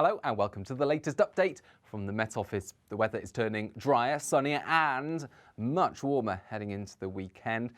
Hello and welcome to the latest update from the Met Office. The weather is turning drier, sunnier and much warmer heading into the weekend.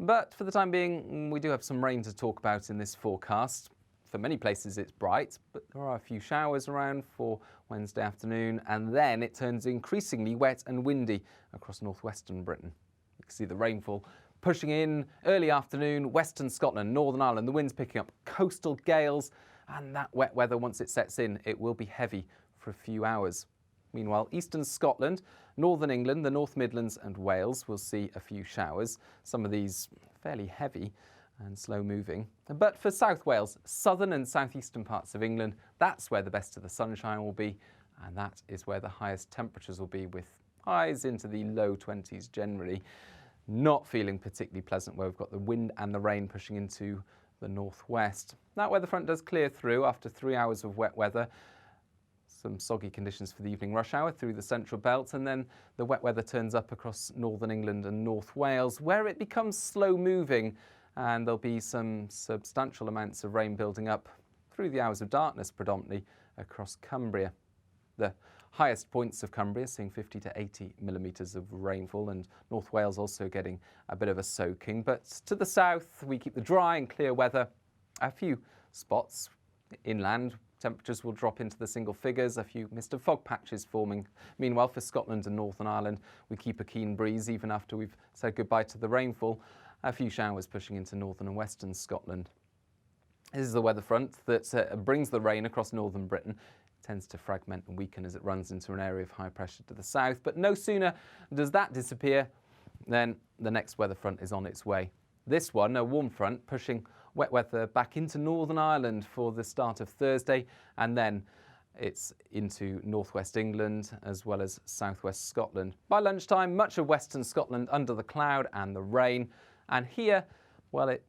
But for the time being, we do have some rain to talk about in this forecast. For many places it's bright, but there are a few showers around for Wednesday afternoon, and then it turns increasingly wet and windy across northwestern Britain. You can see the rainfall pushing in early afternoon, western Scotland, Northern Ireland, the winds picking up, coastal gales, and that wet weather, once it sets in, it will be heavy for a few hours. Meanwhile, eastern Scotland, northern England, the North Midlands and Wales will see a few showers, some of these fairly heavy and slow moving. But for South Wales, southern and southeastern parts of England, that's where the best of the sunshine will be, and that is where the highest temperatures will be, with highs into the low 20s generally. Not feeling particularly pleasant where we've got the wind and the rain pushing into the northwest. That weather front does clear through after 3 hours of wet weather. Some soggy conditions for the evening rush hour through the central belt, and then the wet weather turns up across northern England and North Wales, where it becomes slow moving, and there'll be some substantial amounts of rain building up through the hours of darkness, predominantly across Cumbria. The highest points of Cumbria seeing 50 to 80 millimetres of rainfall, and North Wales also getting a bit of a soaking. But to the south, we keep the dry and clear weather. A few spots inland, temperatures will drop into the single figures, a few mist and fog patches forming. Meanwhile, for Scotland and Northern Ireland, we keep a keen breeze even after we've said goodbye to the rainfall. A few showers pushing into northern and western Scotland. This is the weather front that brings the rain across northern Britain. Tends to fragment and weaken as it runs into an area of high pressure to the south. But no sooner does that disappear than the next weather front is on its way. This one, a warm front, pushing wet weather back into Northern Ireland for the start of Thursday, and then it's into northwest England as well as southwest Scotland. By lunchtime, much of western Scotland under the cloud and the rain, and here, well, it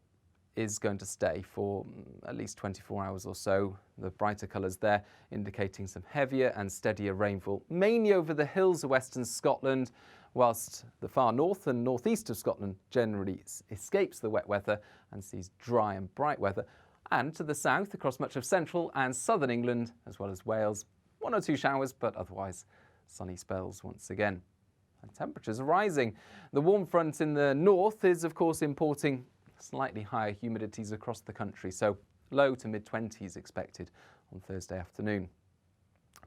is going to stay for at least 24 hours or so. The brighter colours there indicating some heavier and steadier rainfall, mainly over the hills of western Scotland, whilst the far north and northeast of Scotland generally escapes the wet weather and sees dry and bright weather. And to the south, across much of central and southern England, as well as Wales, 1 or 2 showers, but otherwise sunny spells once again. And temperatures are rising. The warm front in the north is, of course, importing slightly higher humidities across the country, so low to mid-20s expected on Thursday afternoon.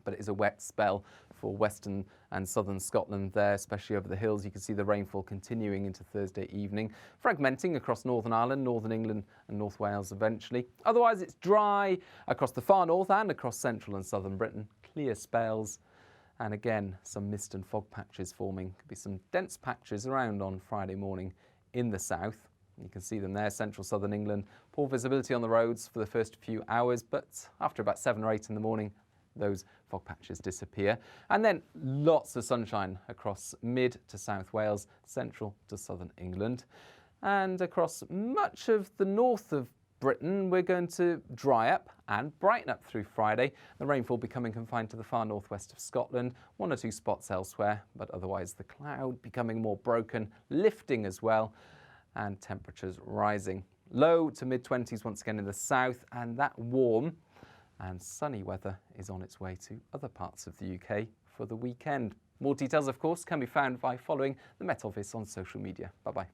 But it is a wet spell for western and southern Scotland there, especially over the hills. You can see the rainfall continuing into Thursday evening, fragmenting across Northern Ireland, Northern England and North Wales eventually. Otherwise it's dry across the far north and across central and southern Britain. Clear spells, and again some mist and fog patches forming. Could be some dense patches around on Friday morning in the south. You can see them there, central southern England. Poor visibility on the roads for the first few hours, but after about 7 or 8 in the morning, those fog patches disappear. And then lots of sunshine across mid to South Wales, central to southern England. And across much of the north of Britain, we're going to dry up and brighten up through Friday. The rainfall becoming confined to the far northwest of Scotland, 1 or 2 spots elsewhere, but otherwise the cloud becoming more broken, lifting as well, and temperatures rising. Low to mid-20s once again in the south, and that warm and sunny weather is on its way to other parts of the UK for the weekend. More details, of course, can be found by following the Met Office on social media. Bye-bye.